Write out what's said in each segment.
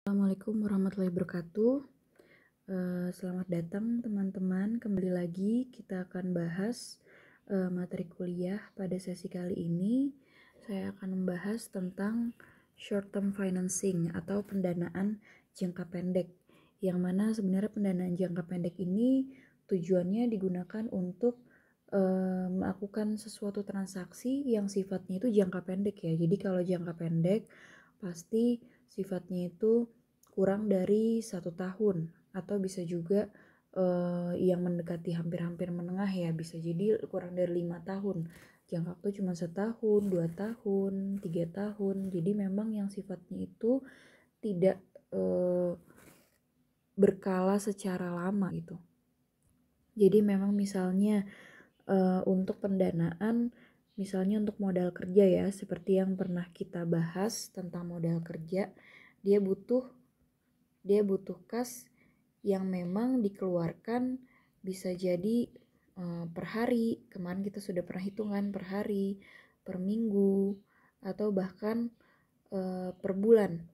Assalamualaikum warahmatullahi wabarakatuh. Selamat datang teman-teman. Kembali lagi kita akan bahas materi kuliah pada sesi kali ini. Saya akan membahas tentang short term financing atau pendanaan jangka pendek. Yang mana sebenarnya pendanaan jangka pendek ini tujuannya digunakan untuk melakukan sesuatu transaksi yang sifatnya itu jangka pendek ya. Jadi kalau jangka pendek pasti sifatnya itu kurang dari 1 tahun atau bisa juga yang mendekati hampir-hampir menengah ya, bisa jadi kurang dari 5 tahun. Jangka waktu cuma 1 tahun, 2 tahun, 3 tahun. Jadi memang yang sifatnya itu tidak berkala secara lama gitu. Jadi memang misalnya untuk pendanaan, misalnya untuk modal kerja ya, seperti yang pernah kita bahas tentang modal kerja, dia butuh kas yang memang dikeluarkan bisa jadi per hari. Kemarin kita sudah pernah hitungan per hari, per minggu, atau bahkan per bulan.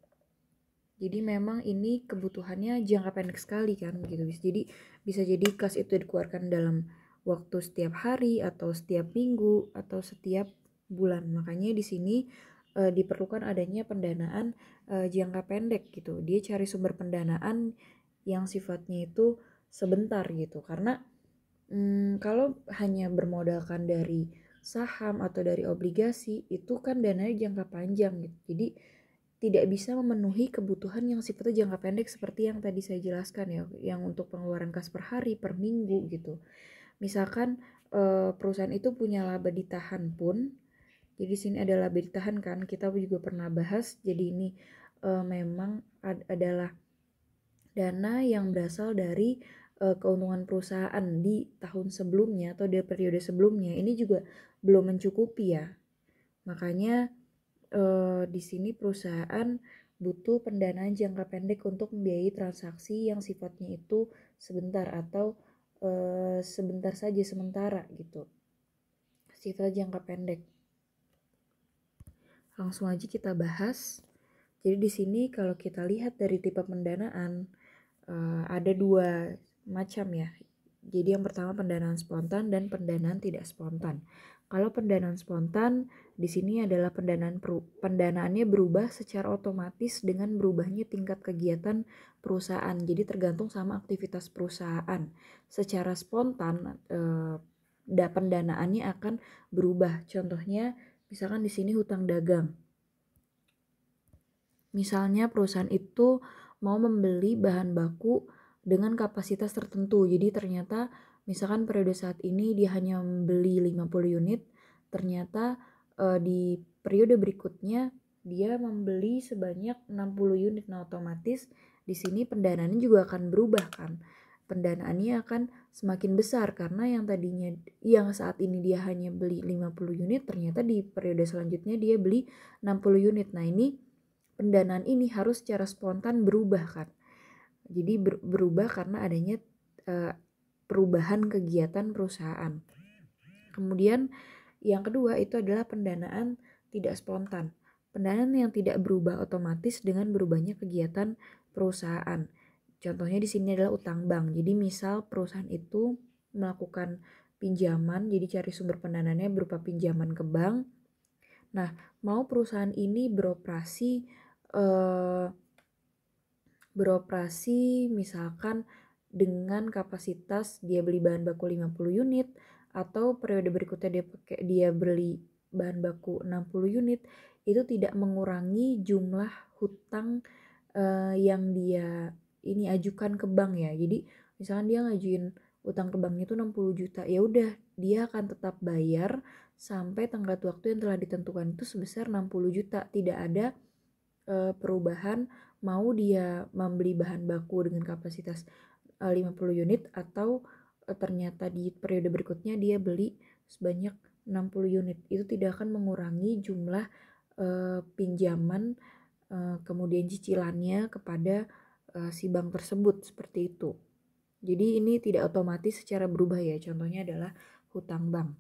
Jadi memang ini kebutuhannya jangka pendek sekali kan gitu. Jadi bisa jadi kas itu dikeluarkan dalam waktu setiap hari atau setiap minggu atau setiap bulan. Makanya di sini diperlukan adanya pendanaan jangka pendek gitu. Dia cari sumber pendanaan yang sifatnya itu sebentar gitu. Karena kalau hanya bermodalkan dari saham atau dari obligasi itu kan dananya jangka panjang gitu. Jadi tidak bisa memenuhi kebutuhan yang sifatnya jangka pendek seperti yang tadi saya jelaskan ya, yang untuk pengeluaran kas per hari, per minggu gitu. Misalkan perusahaan itu punya laba ditahan pun, jadi sini ada laba ditahan kan, kita juga pernah bahas. Jadi ini memang adalah dana yang berasal dari keuntungan perusahaan di tahun sebelumnya atau di periode sebelumnya. Ini juga belum mencukupi ya. Makanya di sini perusahaan butuh pendanaan jangka pendek untuk membiayai transaksi yang sifatnya itu sebentar atau sebentar saja, sementara gitu. Sifat jangka pendek. Langsung aja kita bahas. Jadi di sini kalau kita lihat dari tipe pendanaan ada 2 macam ya. Jadi yang pertama pendanaan spontan dan pendanaan tidak spontan. Kalau pendanaan spontan di sini adalah pendanaannya berubah secara otomatis dengan berubahnya tingkat kegiatan perusahaan. Jadi tergantung sama aktivitas perusahaan. Secara spontan pendanaannya akan berubah. Contohnya misalkan di sini hutang dagang. Misalnya perusahaan itu mau membeli bahan baku dengan kapasitas tertentu. Jadi ternyata misalkan periode saat ini dia hanya membeli 50 unit, ternyata di periode berikutnya dia membeli sebanyak 60 unit. Nah, otomatis di sini pendanaannya juga akan berubah kan. Pendanaannya akan semakin besar karena yang saat ini dia hanya beli 50 unit, ternyata di periode selanjutnya dia beli 60 unit. Nah, ini pendanaan ini harus secara spontan berubah kan. Jadi berubah karena adanya perubahan kegiatan perusahaan. Kemudian yang kedua itu adalah pendanaan tidak spontan. Pendanaan yang tidak berubah otomatis dengan berubahnya kegiatan perusahaan. Contohnya di sini adalah utang bank. Jadi misal perusahaan itu melakukan pinjaman, jadi cari sumber pendanaannya berupa pinjaman ke bank. Nah, mau perusahaan ini beroperasi misalkan dengan kapasitas dia beli bahan baku 50 unit atau periode berikutnya dia beli bahan baku 60 unit, itu tidak mengurangi jumlah hutang yang dia ini ajukan ke bank ya. Jadi misalkan dia ngajuin utang ke bank itu 60 juta, ya udah dia akan tetap bayar sampai tenggat waktu yang telah ditentukan itu sebesar 60 juta. Tidak ada perubahan mau dia membeli bahan baku dengan kapasitas 50 unit atau ternyata di periode berikutnya dia beli sebanyak 60 unit. Itu tidak akan mengurangi jumlah pinjaman kemudian cicilannya kepada si bank tersebut, seperti itu. Jadi ini tidak otomatis secara berubah ya. Contohnya adalah hutang bank.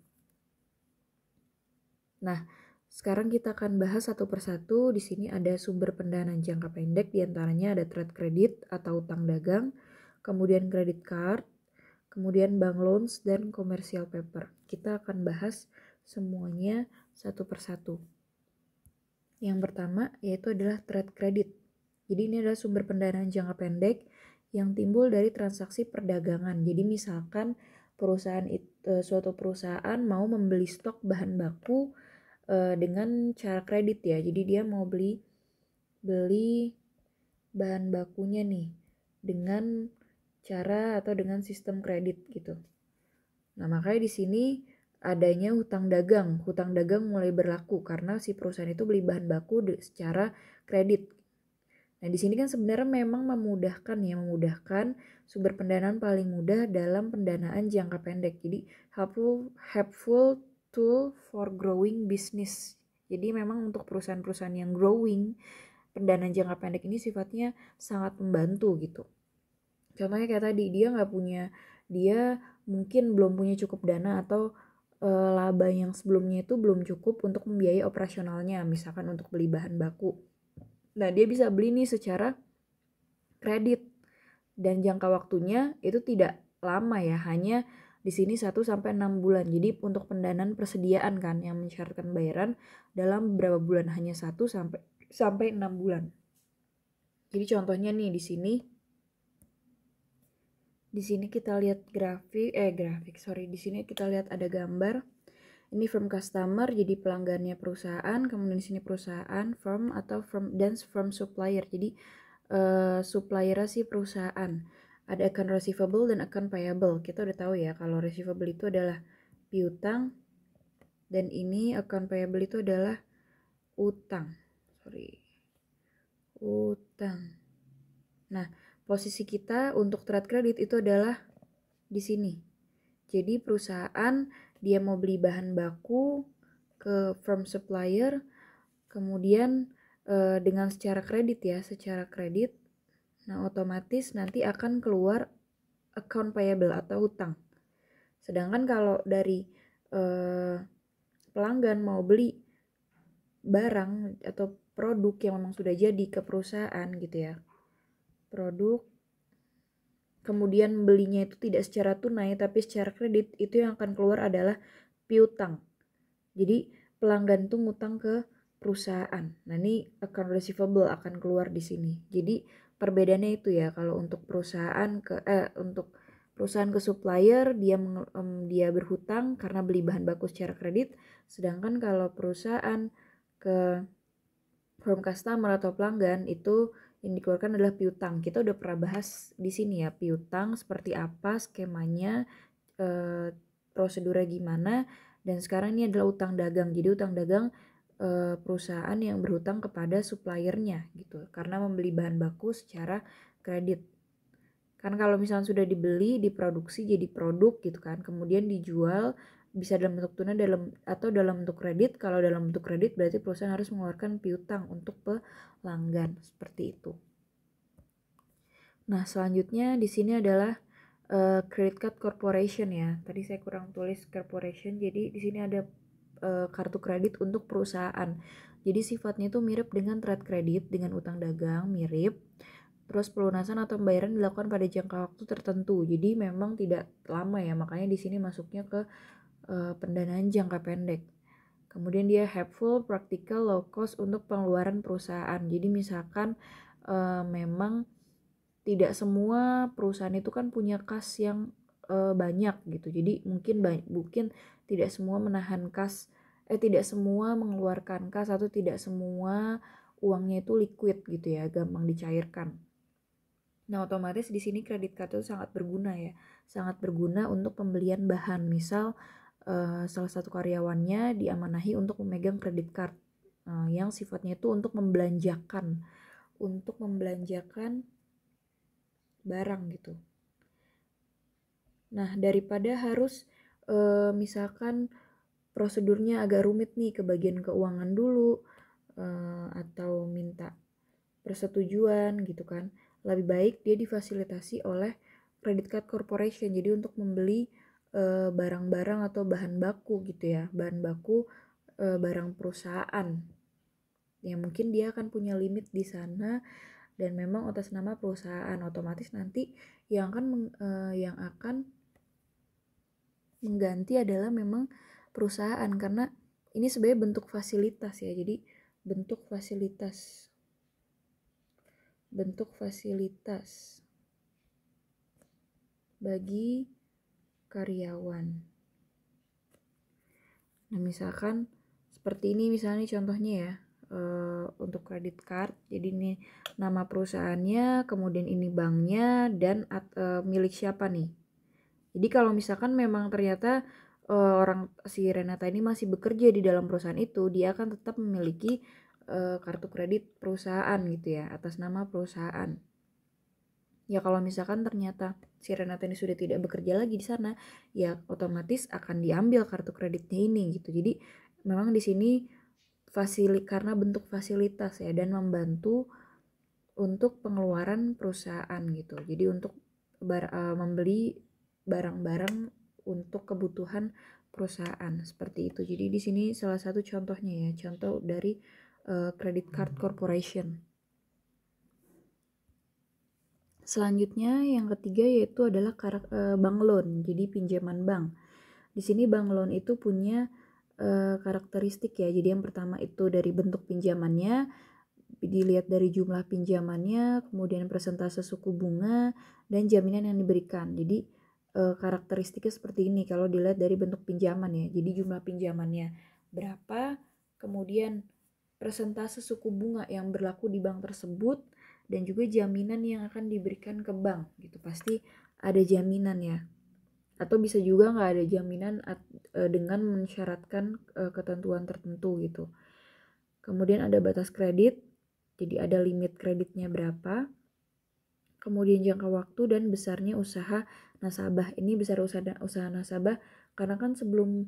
Nah, Sekarang kita akan bahas satu persatu. Di sini ada sumber pendanaan jangka pendek, diantaranya ada trade credit atau utang dagang, kemudian credit card, kemudian bank loans, dan commercial paper. Kita akan bahas semuanya satu persatu. Yang pertama yaitu adalah trade credit. Jadi ini adalah sumber pendanaan jangka pendek yang timbul dari transaksi perdagangan. Jadi misalkan suatu perusahaan mau membeli stok bahan baku dengan cara kredit ya. Jadi dia mau beli bahan bakunya nih dengan cara atau dengan sistem kredit gitu. Nah, makanya di sini adanya hutang dagang. Hutang dagang mulai berlaku karena si perusahaan itu beli bahan baku secara kredit. Nah, di sini kan sebenarnya memang memudahkan sumber pendanaan paling mudah dalam pendanaan jangka pendek. Jadi helpful tool for growing business. Jadi memang untuk perusahaan-perusahaan yang growing, pendanaan jangka pendek ini sifatnya sangat membantu gitu. Contohnya kayak tadi, dia mungkin belum punya cukup dana atau laba yang sebelumnya itu belum cukup untuk membiayai operasionalnya, misalkan untuk beli bahan baku. Nah, dia bisa beli nih secara kredit dan jangka waktunya itu tidak lama ya, hanya di sini 1-6 bulan. Jadi untuk pendanaan persediaan kan yang mensyaratkan bayaran dalam beberapa bulan, hanya 1-6 bulan. Jadi contohnya nih di sini kita lihat di sini kita lihat ada gambar. Ini from customer, jadi pelanggannya perusahaan, kemudian di sini perusahaan, firm dan from supplier. Jadi suppliernya sih perusahaan. Ada account receivable dan account payable. Kita udah tahu ya kalau receivable itu adalah piutang dan ini account payable itu adalah utang. Utang. Nah, posisi kita untuk trade credit itu adalah di sini. Jadi perusahaan dia mau beli bahan baku from supplier, kemudian dengan secara kredit. Nah, otomatis nanti akan keluar account payable atau hutang. Sedangkan kalau dari pelanggan mau beli barang atau produk yang memang sudah jadi ke perusahaan gitu ya, produk kemudian belinya itu tidak secara tunai tapi secara kredit, itu yang akan keluar adalah piutang. Jadi pelanggan tuh ngutang ke perusahaan. Nah, ini account receivable akan keluar di sini. Jadi perbedaannya itu ya, kalau untuk perusahaan ke supplier dia berhutang karena beli bahan baku secara kredit, sedangkan kalau perusahaan ke from customer atau pelanggan itu yang dikeluarkan adalah piutang. Kita udah pernah bahas di sini ya, piutang seperti apa skemanya, prosedurnya gimana, dan sekarang ini adalah utang dagang. Jadi utang dagang perusahaan yang berhutang kepada suppliernya gitu, karena membeli bahan baku secara kredit. Kan kalau misalnya sudah dibeli, diproduksi jadi produk gitu kan, kemudian dijual bisa dalam bentuk tunai atau dalam bentuk kredit. Kalau dalam bentuk kredit berarti perusahaan harus mengeluarkan piutang untuk pelanggan, seperti itu. Nah, selanjutnya di sini adalah credit card corporation ya. Tadi saya kurang tulis corporation, jadi di sini ada kartu kredit untuk perusahaan. Jadi sifatnya itu mirip dengan trade credit, dengan utang dagang mirip. Terus pelunasan atau pembayaran dilakukan pada jangka waktu tertentu. Jadi memang tidak lama ya, makanya di sini masuknya ke pendanaan jangka pendek. Kemudian dia helpful, practical, low cost untuk pengeluaran perusahaan. Jadi misalkan memang tidak semua perusahaan itu kan punya kas yang banyak gitu. Jadi mungkin tidak semua tidak semua mengeluarkan kas, atau tidak semua uangnya itu liquid gitu ya, gampang dicairkan. Nah, otomatis di sini kredit card itu sangat berguna ya. Sangat berguna untuk pembelian bahan. Misal salah satu karyawannya diamanahi untuk memegang kredit card yang sifatnya itu untuk membelanjakan barang gitu. Nah, daripada harus misalkan prosedurnya agak rumit nih ke bagian keuangan dulu atau minta persetujuan gitu kan, lebih baik dia difasilitasi oleh credit card corporation. Jadi untuk membeli barang-barang atau bahan baku gitu ya, bahan baku barang perusahaan. Ya mungkin dia akan punya limit di sana dan memang atas nama perusahaan, otomatis nanti yang akan mengganti adalah memang perusahaan, karena ini sebenarnya bentuk fasilitas ya. Jadi bentuk fasilitas bagi karyawan. Nah misalkan seperti ini misalnya contohnya ya, untuk credit card. Jadi ini nama perusahaannya, kemudian ini banknya, dan milik siapa nih. Jadi kalau misalkan memang ternyata si Renata ini masih bekerja di dalam perusahaan itu, dia akan tetap memiliki kartu kredit perusahaan gitu ya, atas nama perusahaan. Ya kalau misalkan ternyata si Renata ini sudah tidak bekerja lagi di sana, ya otomatis akan diambil kartu kreditnya ini gitu. Jadi memang di sini karena bentuk fasilitas ya, dan membantu untuk pengeluaran perusahaan gitu. Jadi untuk membeli barang-barang untuk kebutuhan perusahaan seperti itu. Jadi di sini salah satu contohnya ya, contoh dari credit card corporation. Selanjutnya yang ketiga yaitu adalah bank loan, jadi pinjaman bank. Di sini bank loan itu punya karakteristik ya. Jadi yang pertama itu dari bentuk pinjamannya, dilihat dari jumlah pinjamannya, kemudian persentase suku bunga, dan jaminan yang diberikan. Jadi karakteristiknya seperti ini kalau dilihat dari bentuk pinjaman ya. Jadi jumlah pinjamannya berapa, kemudian persentase suku bunga yang berlaku di bank tersebut, dan juga jaminan yang akan diberikan ke bank gitu. Pasti ada jaminan ya, atau bisa juga nggak ada jaminan dengan mensyaratkan ketentuan tertentu gitu. Kemudian ada batas kredit, jadi ada limit kreditnya berapa. Kemudian jangka waktu dan besarnya usaha nasabah. Ini besar usaha nasabah karena kan sebelum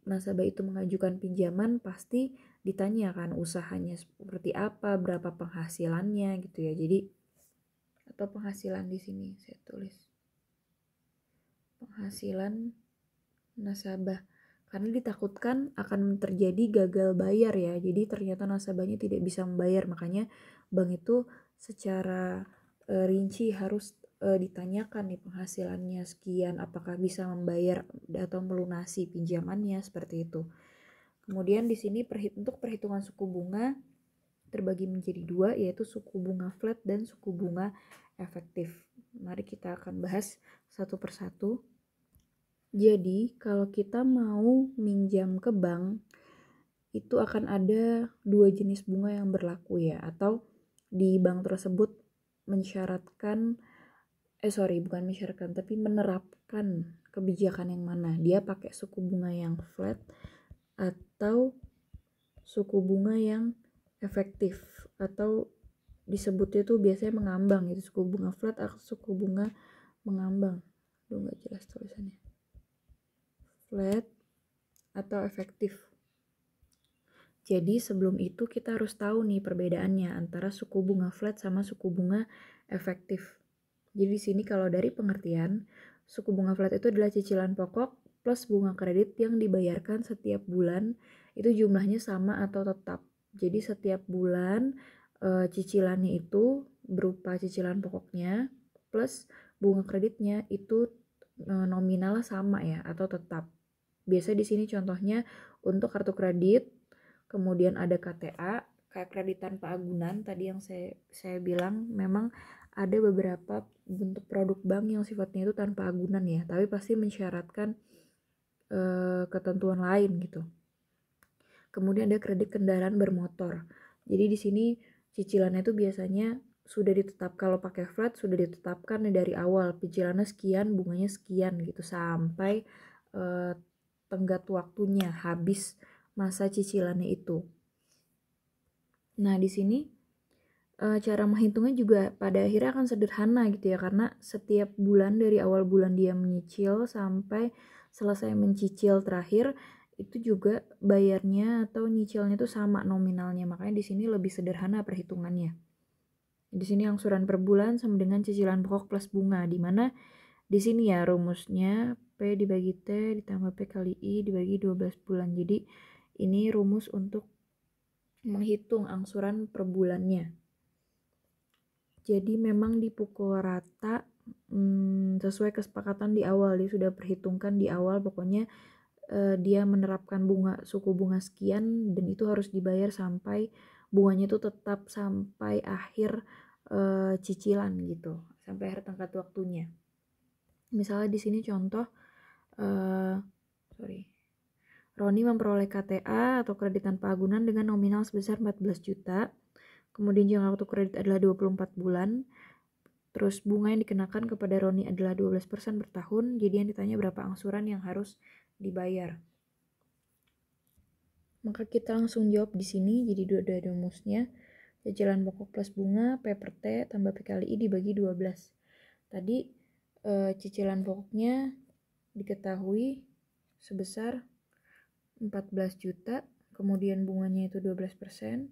nasabah itu mengajukan pinjaman pasti ditanyakan usahanya seperti apa, berapa penghasilannya gitu ya. Jadi atau penghasilan di sini saya tulis penghasilan nasabah, karena ditakutkan akan terjadi gagal bayar ya. Jadi ternyata nasabahnya tidak bisa membayar, makanya bank itu secara rinci harus ditanyakan nih penghasilannya sekian, apakah bisa membayar atau melunasi pinjamannya seperti itu. Kemudian di sini untuk perhitungan suku bunga terbagi menjadi dua, yaitu suku bunga flat dan suku bunga efektif. Mari kita akan bahas satu persatu. Jadi kalau kita mau minjam ke bank, itu akan ada dua jenis bunga yang berlaku ya, atau di bank tersebut menerapkan kebijakan yang mana. Dia pakai suku bunga yang flat atau suku bunga yang efektif, atau disebutnya tuh biasanya mengambang gitu, suku bunga flat atau suku bunga mengambang. Nggak jelas tulisannya. Flat atau efektif. Jadi sebelum itu kita harus tahu nih perbedaannya antara suku bunga flat sama suku bunga efektif. Jadi di sini kalau dari pengertian, suku bunga flat itu adalah cicilan pokok plus bunga kredit yang dibayarkan setiap bulan, itu jumlahnya sama atau tetap. Jadi setiap bulan cicilannya itu berupa cicilan pokoknya plus bunga kreditnya itu nominalnya sama ya atau tetap. Biasa di sini contohnya untuk kartu kredit, kemudian ada KTA, kayak kredit tanpa agunan tadi yang saya bilang, memang ada beberapa bentuk produk bank yang sifatnya itu tanpa agunan ya, tapi pasti mensyaratkan ketentuan lain gitu. Kemudian ada kredit kendaraan bermotor. Jadi di sini cicilannya itu biasanya sudah ditetapkan, kalau pakai flat sudah ditetapkan dari awal, cicilannya sekian, bunganya sekian gitu sampai tenggat waktunya habis masa cicilannya itu. Nah di sini cara menghitungnya juga pada akhirnya akan sederhana gitu ya, karena setiap bulan dari awal bulan dia menyicil sampai selesai mencicil terakhir itu juga bayarnya atau nyicilnya itu sama nominalnya, makanya di sini lebih sederhana perhitungannya. Di sini angsuran per bulan sama dengan cicilan pokok plus bunga, di mana di sini ya rumusnya P P dibagi T ditambah P kali I dibagi 12 bulan. Jadi ini rumus untuk menghitung angsuran per bulannya. Jadi memang dipukul rata sesuai kesepakatan di awal. Dia sudah perhitungkan di awal, pokoknya dia menerapkan suku bunga sekian dan itu harus dibayar sampai bunganya itu tetap sampai akhir cicilan gitu, sampai akhir tenggat waktunya. Misalnya di sini contoh, Roni memperoleh KTA atau kredit tanpa agunan dengan nominal sebesar 14 juta. Kemudian jangka waktu kredit adalah 24 bulan. Terus bunga yang dikenakan kepada Roni adalah 12% per tahun. Jadi yang ditanya berapa angsuran yang harus dibayar. Maka kita langsung jawab di sini. Jadi dua rumusnya. Cicilan pokok plus bunga P per T tambah P kali I dibagi 12. Tadi cicilan pokoknya diketahui sebesar 14 juta, kemudian bunganya itu 12%,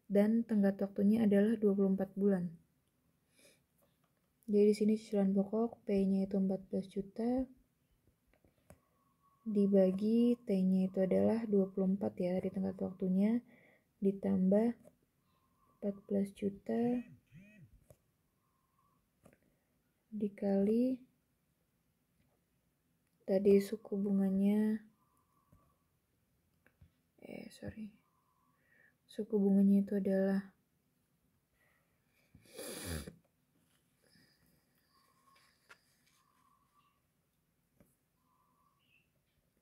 dan tenggat waktunya adalah 24 bulan. Jadi di sini cicilan pokok P-nya itu 14 juta dibagi T-nya itu adalah 24 ya dari tenggat waktunya, ditambah 14 juta dikali tadi suku bunganya suku bunganya itu adalah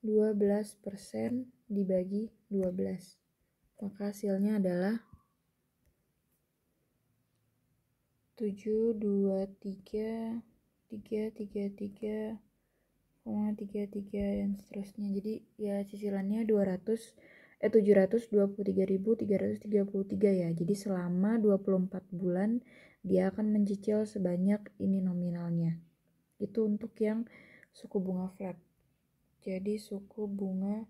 12% dibagi 12. Maka hasilnya adalah 723,333, dan seterusnya. Jadi ya cicilannya 723.333 ya. Jadi selama 24 bulan dia akan mencicil sebanyak ini nominalnya. Itu untuk yang suku bunga flat. Jadi suku bunga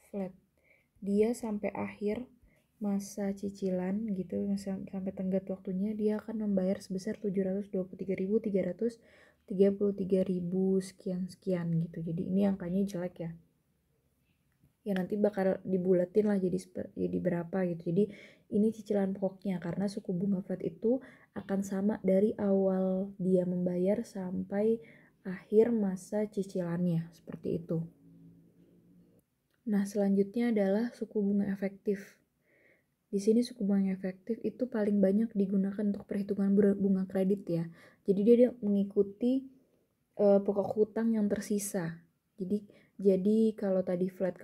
flat, dia sampai akhir masa cicilan gitu, sampai tenggat waktunya dia akan membayar sebesar 723.333 sekian gitu. Jadi ini angkanya jelek ya. Ya nanti bakal dibulatin lah jadi berapa gitu. Jadi ini cicilan pokoknya, karena suku bunga flat itu akan sama dari awal dia membayar sampai akhir masa cicilannya, seperti itu. Nah, selanjutnya adalah suku bunga efektif. Di sini suku bunga efektif itu paling banyak digunakan untuk perhitungan bunga kredit ya. Jadi dia mengikuti pokok hutang yang tersisa. Jadi kalau tadi flat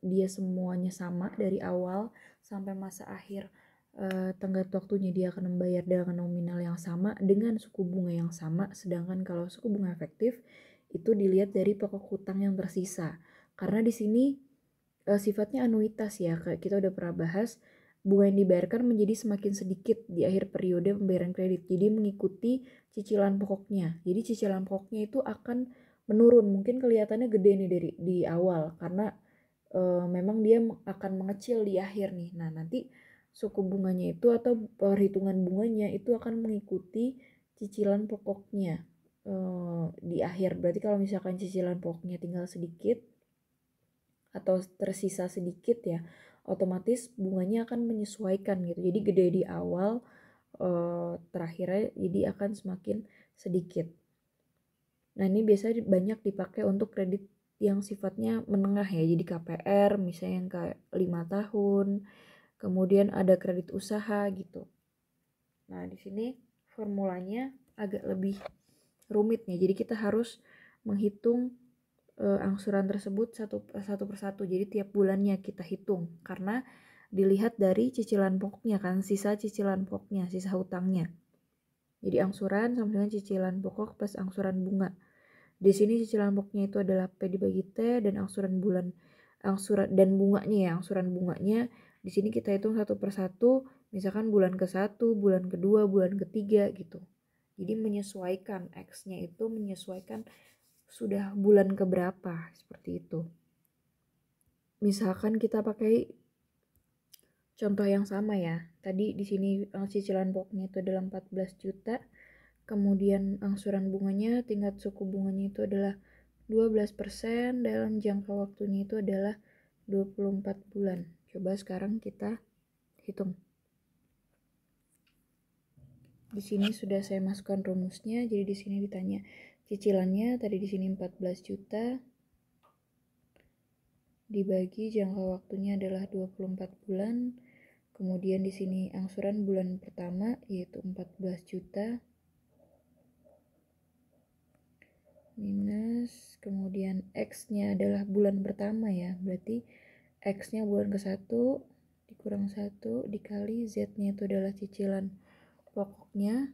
dia semuanya sama dari awal sampai masa akhir tenggat waktunya dia akan membayar dengan nominal yang sama dengan suku bunga yang sama. Sedangkan kalau suku bunga efektif itu dilihat dari pokok hutang yang tersisa. Karena di sini sifatnya anuitas ya, kita udah pernah bahas, bunga yang dibayarkan menjadi semakin sedikit di akhir periode pembayaran kredit. Jadi mengikuti cicilan pokoknya. Jadi cicilan pokoknya itu akan menurun. Mungkin kelihatannya gede nih di awal karena memang dia akan mengecil di akhir nih. Nah, nanti suku bunganya itu atau perhitungan bunganya itu akan mengikuti cicilan pokoknya di akhir. Berarti kalau misalkan cicilan pokoknya tinggal sedikit atau tersisa sedikit ya, otomatis bunganya akan menyesuaikan gitu. Jadi gede di awal, terakhirnya jadi akan semakin sedikit. Nah, ini biasanya banyak dipakai untuk kredit yang sifatnya menengah ya. Jadi KPR misalnya yang kayak 5 tahun, kemudian ada kredit usaha gitu. Nah, di sini formulanya agak lebih rumit nih. Jadi kita harus menghitung angsuran tersebut satu persatu. Jadi tiap bulannya kita hitung karena dilihat dari cicilan pokoknya kan, sisa cicilan pokoknya, sisa hutangnya. Jadi angsuran sama dengan cicilan pokok plus angsuran bunga. Di sini cicilan pokoknya itu adalah P dibagi T dan angsuran bunganya ya, angsuran bunganya di sini kita hitung satu persatu, misalkan bulan ke-1, bulan kedua, bulan ketiga gitu. Jadi menyesuaikan X-nya itu menyesuaikan sudah bulan keberapa, seperti itu. Misalkan kita pakai contoh yang sama ya. Tadi di sini cicilan pokoknya itu adalah 14 juta. Kemudian angsuran bunganya, tingkat suku bunganya itu adalah 12% dalam jangka waktunya itu adalah 24 bulan. Coba sekarang kita hitung. Di sini sudah saya masukkan rumusnya, jadi di sini ditanya cicilannya tadi di sini 14 juta dibagi jangka waktunya adalah 24 bulan. Kemudian di sini angsuran bulan pertama yaitu 14 juta minus kemudian X-nya adalah bulan pertama ya. Berarti X-nya bulan ke-1 dikurang 1 dikali Z-nya itu adalah cicilan pokoknya.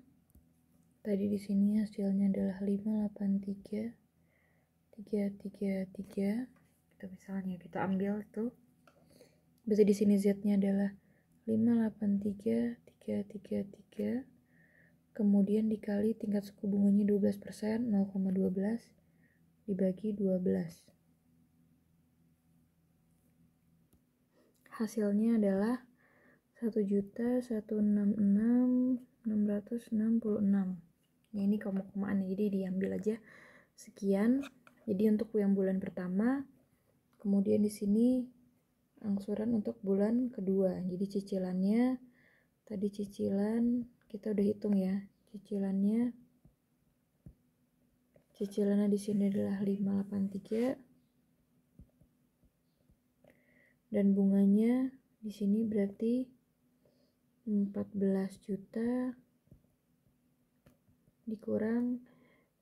Tadi di sini hasilnya adalah 583 333. Kita misalnya kita ambil tuh. Berarti di sini Z-nya adalah 583 333. Kemudian dikali tingkat suku bunganya 12%, 0,12 dibagi 12. Hasilnya adalah 1.166.666. Nah, ini koma-komaan jadi diambil aja sekian. Jadi untuk yang bulan pertama, kemudian di sini angsuran untuk bulan kedua. Jadi cicilannya tadi cicilan kita udah hitung ya. Cicilannya di sini adalah 583 dan bunganya di sini berarti 14 juta dikurang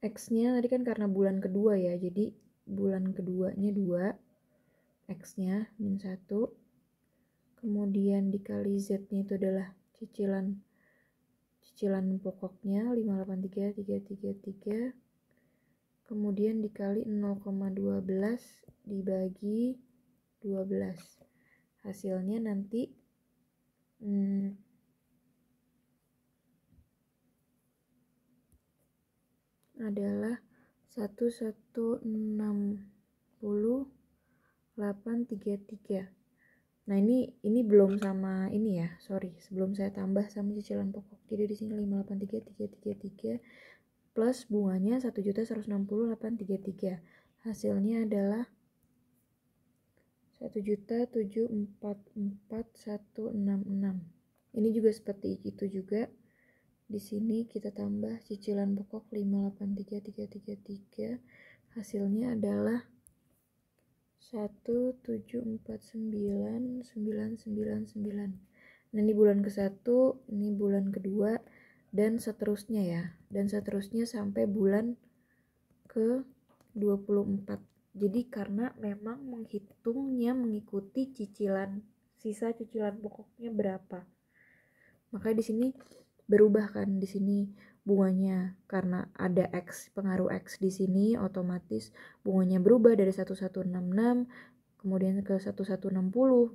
X-nya tadi kan karena bulan kedua ya, jadi bulan keduanya 2, X-nya min 1, kemudian dikali Z-nya itu adalah cicilan pokoknya 583 333, kemudian dikali 0,12 dibagi 12. Hasilnya nanti adalah 1.160.833. Nah, ini belum sama ini ya, sorry, sebelum saya tambah sama cicilan pokok. Jadi di sini 583.333 plus bunganya 1.160.833. Hasilnya adalah 1.744.166. Ini juga seperti itu juga. Di sini kita tambah cicilan pokok 583.333. Hasilnya adalah 1.749.999. Nah, ini bulan ke-1, ini bulan kedua, dan seterusnya ya. Dan seterusnya sampai bulan ke-24. Jadi karena memang menghitungnya mengikuti sisa cicilan pokoknya berapa. Makanya di sini berubah kan, di sini bunganya karena ada X, pengaruh X di sini otomatis bunganya berubah dari 1166 kemudian ke 1160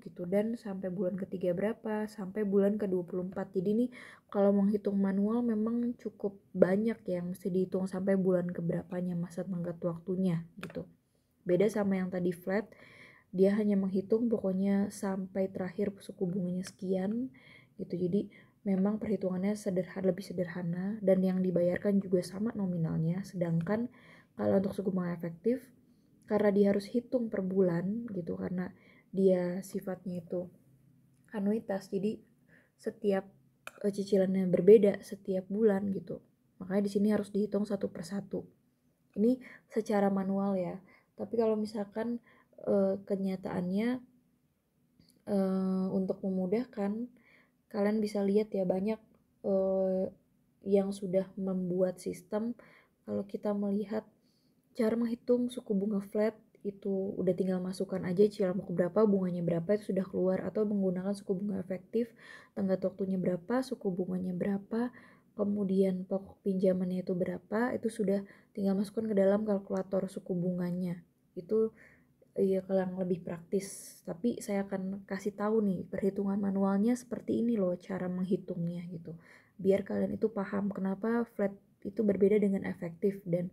gitu, dan sampai bulan ketiga berapa, sampai bulan ke-24. Jadi ini kalau menghitung manual memang cukup banyak ya, mesti dihitung sampai bulan keberapanya masa tenggat waktunya gitu. Beda sama yang tadi flat, dia hanya menghitung pokoknya sampai terakhir suku bunganya sekian gitu. Jadi memang perhitungannya lebih sederhana dan yang dibayarkan juga sama nominalnya. Sedangkan kalau untuk suku bunga efektif, karena dia harus hitung per bulan gitu, karena dia sifatnya itu anuitas, jadi setiap cicilannya berbeda setiap bulan gitu. Makanya di sini harus dihitung satu per satu. Ini secara manual ya. Tapi kalau misalkan kenyataannya untuk memudahkan, kalian bisa lihat ya banyak yang sudah membuat sistem. Kalau kita melihat cara menghitung suku bunga flat itu udah tinggal masukkan aja cicilan pokok berapa, bunganya berapa, itu sudah keluar. Atau menggunakan suku bunga efektif, tenggat waktunya berapa, suku bunganya berapa, kemudian pokok pinjamannya itu berapa, itu sudah tinggal masukkan ke dalam kalkulator suku bunganya. Itu ya kalau yang lebih praktis. Tapi saya akan kasih tahu nih perhitungan manualnya seperti ini loh cara menghitungnya gitu, biar kalian itu paham kenapa flat itu berbeda dengan efektif. Dan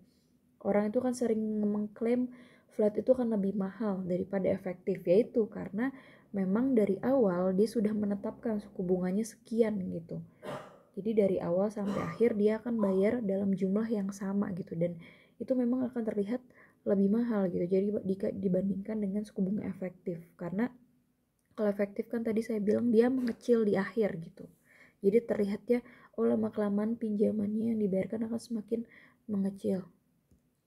orang itu kan sering mengklaim flat itu kan lebih mahal daripada efektif, yaitu karena memang dari awal dia sudah menetapkan suku bunganya sekian gitu. Jadi dari awal sampai akhir dia akan bayar dalam jumlah yang sama gitu, dan itu memang akan terlihat lebih mahal gitu. Jadi dibandingkan dengan suku bunga efektif, karena kalau efektif kan tadi saya bilang dia mengecil di akhir gitu. Jadi terlihat ya, lama-kelamaan pinjamannya yang dibayarkan akan semakin mengecil.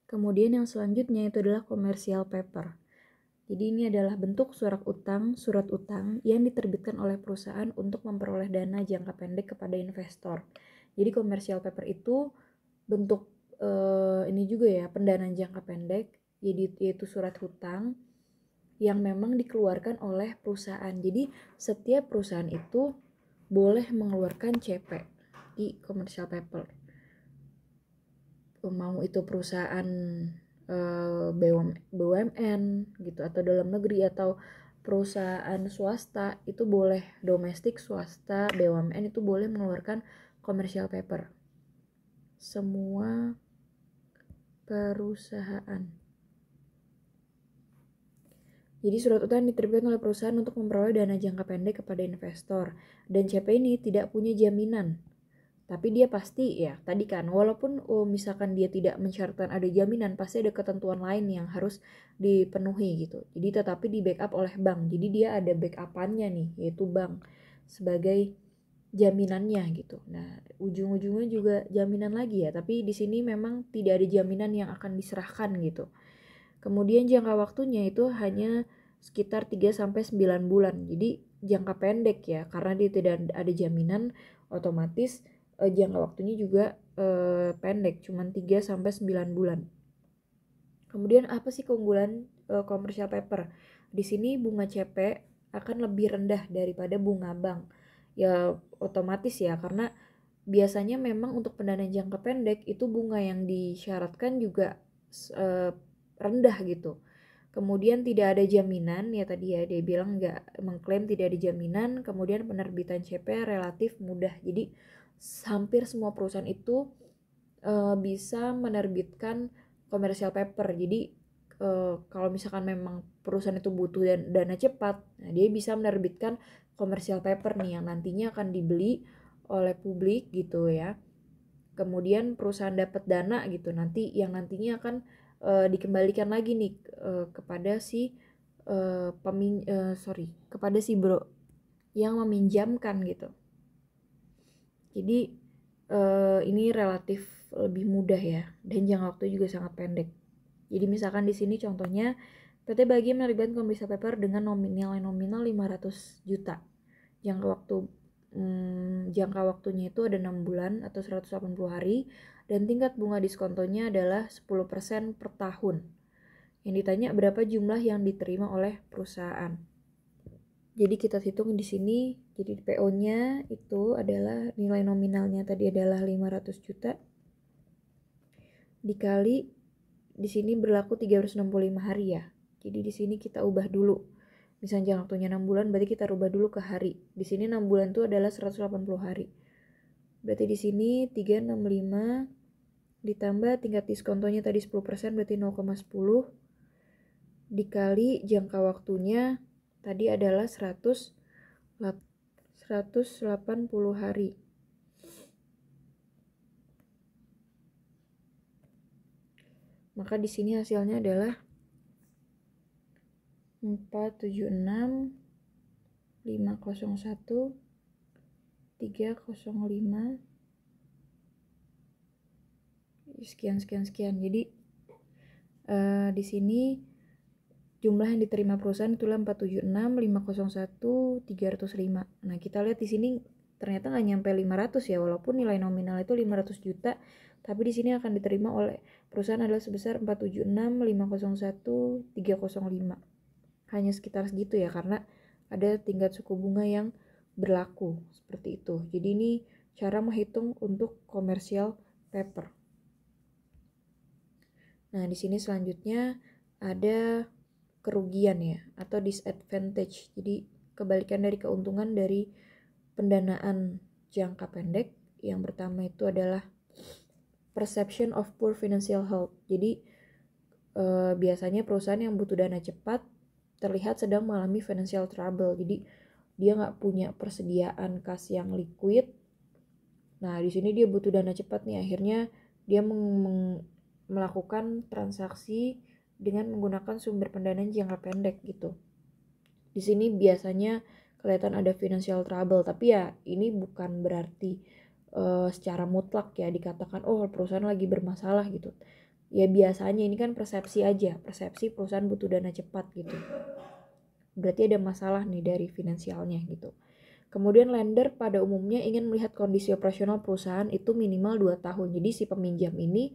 Kemudian yang selanjutnya itu adalah commercial paper. Jadi ini adalah bentuk surat utang yang diterbitkan oleh perusahaan untuk memperoleh dana jangka pendek kepada investor. Jadi commercial paper itu bentuk ini juga ya, pendanaan jangka pendek, yaitu surat hutang yang memang dikeluarkan oleh perusahaan. Jadi setiap perusahaan itu boleh mengeluarkan CP di commercial paper. Mau itu perusahaan BUMN gitu atau dalam negeri atau perusahaan swasta, itu boleh, domestik, swasta, BUMN itu boleh mengeluarkan commercial paper. Semua perusahaan. Jadi surat utang diterbitkan oleh perusahaan untuk memperoleh dana jangka pendek kepada investor, dan CP ini tidak punya jaminan. Tapi dia pasti ya, tadi kan walaupun misalkan dia tidak mensyaratkan ada jaminan, pasti ada ketentuan lain yang harus dipenuhi gitu. Jadi tetapi di backup oleh bank. Jadi dia ada backupannya nih, yaitu bank sebagai jaminannya gitu. Nah, ujung-ujungnya juga jaminan lagi ya, tapi di sini memang tidak ada jaminan yang akan diserahkan gitu. Kemudian jangka waktunya itu hanya sekitar 3-9 bulan. Jadi jangka pendek ya, karena dia tidak ada jaminan, otomatis jangka waktunya juga pendek, cuma 3-9 bulan. Kemudian apa sih keunggulan commercial paper? Di sini bunga CP akan lebih rendah daripada bunga bank. Ya otomatis ya, karena biasanya memang untuk pendanaan jangka pendek itu bunga yang disyaratkan juga rendah gitu. Kemudian tidak ada jaminan, ya tadi ya dia bilang nggak mengklaim tidak ada jaminan. Kemudian penerbitan CP relatif mudah. Jadi hampir semua perusahaan itu bisa menerbitkan commercial paper. Jadi kalau misalkan memang perusahaan itu butuh dana cepat, nah dia bisa menerbitkan commercial paper nih yang nantinya akan dibeli oleh publik gitu ya. Kemudian perusahaan dapat dana gitu, nanti yang nantinya akan dikembalikan lagi nih kepada si kepada si bro yang meminjamkan gitu. Jadi ini relatif lebih mudah ya, dan jangka waktu juga sangat pendek. Jadi misalkan di sini contohnya PT Bagi menerbitkan commercial paper dengan nilai nominal 500 juta. Jangka waktunya itu ada 6 bulan atau 180 hari, dan tingkat bunga diskontonya adalah 10% per tahun. Yang ditanya berapa jumlah yang diterima oleh perusahaan. Jadi kita hitung di sini, jadi PO-nya itu adalah nilai nominalnya tadi adalah 500 juta dikali di sini berlaku 365 hari ya. Jadi di sini kita ubah dulu. Misalnya jangka waktunya 6 bulan, berarti kita rubah dulu ke hari. Di sini 6 bulan itu adalah 180 hari. Berarti di sini 365 ditambah tingkat diskontonya tadi 10%, berarti 0,10 dikali jangka waktunya tadi adalah 180 hari. Maka di sini hasilnya adalah 476 501 305 sekian. Jadi di sini jumlah yang diterima perusahaan itulah 476 501 305. Nah, kita lihat di sini ternyata nggak nyampe 500 ya, walaupun nilai nominal itu 500 juta, tapi di sini akan diterima oleh perusahaan adalah sebesar 476 501 305. Hanya sekitar segitu ya, karena ada tingkat suku bunga yang berlaku seperti itu. Jadi ini cara menghitung untuk commercial paper. Nah, di sini selanjutnya ada kerugian ya, atau disadvantage. Jadi kebalikan dari keuntungan dari pendanaan jangka pendek. Yang pertama itu adalah perception of poor financial health. Jadi biasanya perusahaan yang butuh dana cepat terlihat sedang mengalami financial trouble. Jadi dia nggak punya persediaan kas yang liquid. Nah, di sini dia butuh dana cepat nih, akhirnya dia melakukan transaksi dengan menggunakan sumber pendanaan jangka pendek gitu. Di sini biasanya kelihatan ada financial trouble, tapi ya ini bukan berarti secara mutlak ya dikatakan oh perusahaan lagi bermasalah gitu. Ya biasanya ini kan persepsi aja, persepsi perusahaan butuh dana cepat gitu. Berarti ada masalah nih dari finansialnya gitu. Kemudian lender pada umumnya ingin melihat kondisi operasional perusahaan itu minimal 2 tahun. Jadi si peminjam ini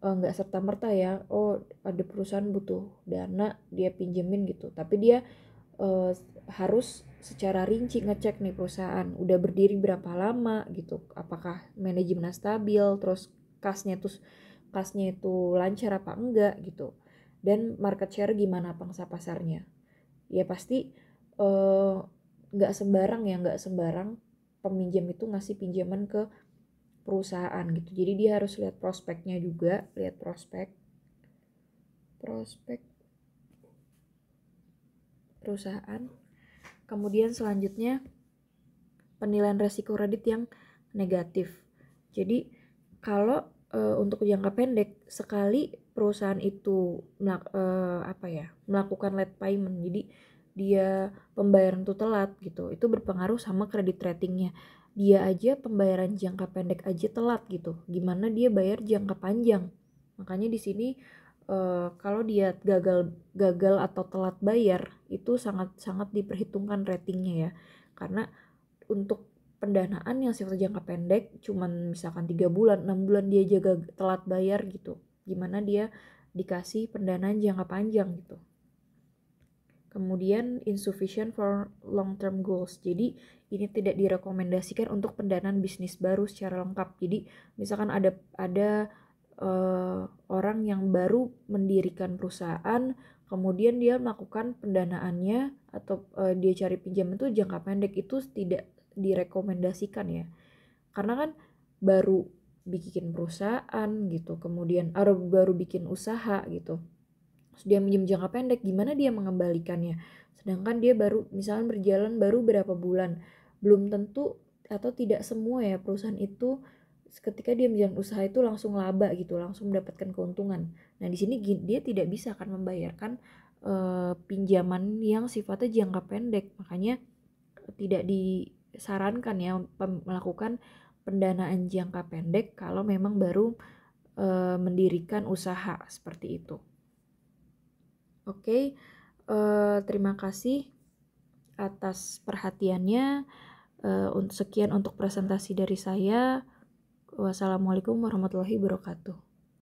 nggak serta-merta ya, oh ada perusahaan butuh dana dia pinjemin gitu. Tapi dia harus secara rinci ngecek nih perusahaan udah berdiri berapa lama gitu, apakah manajemennya stabil, terus kasnya itu lancar apa enggak gitu, dan market share gimana pangsa pasarnya. Ya pasti nggak sembarang peminjam itu ngasih pinjaman ke perusahaan gitu. Jadi dia harus lihat prospeknya juga, lihat prospek perusahaan. Kemudian selanjutnya penilaian resiko kredit yang negatif. Jadi kalau untuk jangka pendek, sekali perusahaan itu melakukan late payment, jadi dia pembayaran itu telat gitu, itu berpengaruh sama kredit ratingnya. Dia aja pembayaran jangka pendek aja telat gitu, gimana dia bayar jangka panjang. Makanya di sini kalau dia gagal atau telat bayar itu sangat diperhitungkan ratingnya ya, karena untuk pendanaan yang sifatnya jangka pendek cuman misalkan 3 bulan 6 bulan dia jaga telat bayar gitu, gimana dia dikasih pendanaan jangka panjang gitu. Kemudian insufficient for long term goals, jadi ini tidak direkomendasikan untuk pendanaan bisnis baru secara lengkap. Jadi misalkan ada orang yang baru mendirikan perusahaan, kemudian dia melakukan pendanaannya atau dia cari pinjaman itu jangka pendek, itu tidak direkomendasikan ya, karena kan baru bikin perusahaan gitu, kemudian baru bikin usaha gitu, terus dia minjem jangka pendek, gimana dia mengembalikannya, sedangkan dia baru misalnya berjalan baru berapa bulan. Belum tentu atau tidak semua ya perusahaan itu ketika dia menjalankan usaha itu langsung laba gitu, langsung mendapatkan keuntungan. Nah di sini dia tidak bisa akan membayarkan pinjaman yang sifatnya jangka pendek, makanya tidak disarankan ya melakukan pendanaan jangka pendek kalau memang baru mendirikan usaha seperti itu. Oke, terima kasih atas perhatiannya. Sekian untuk presentasi dari saya. Wassalamualaikum warahmatullahi wabarakatuh.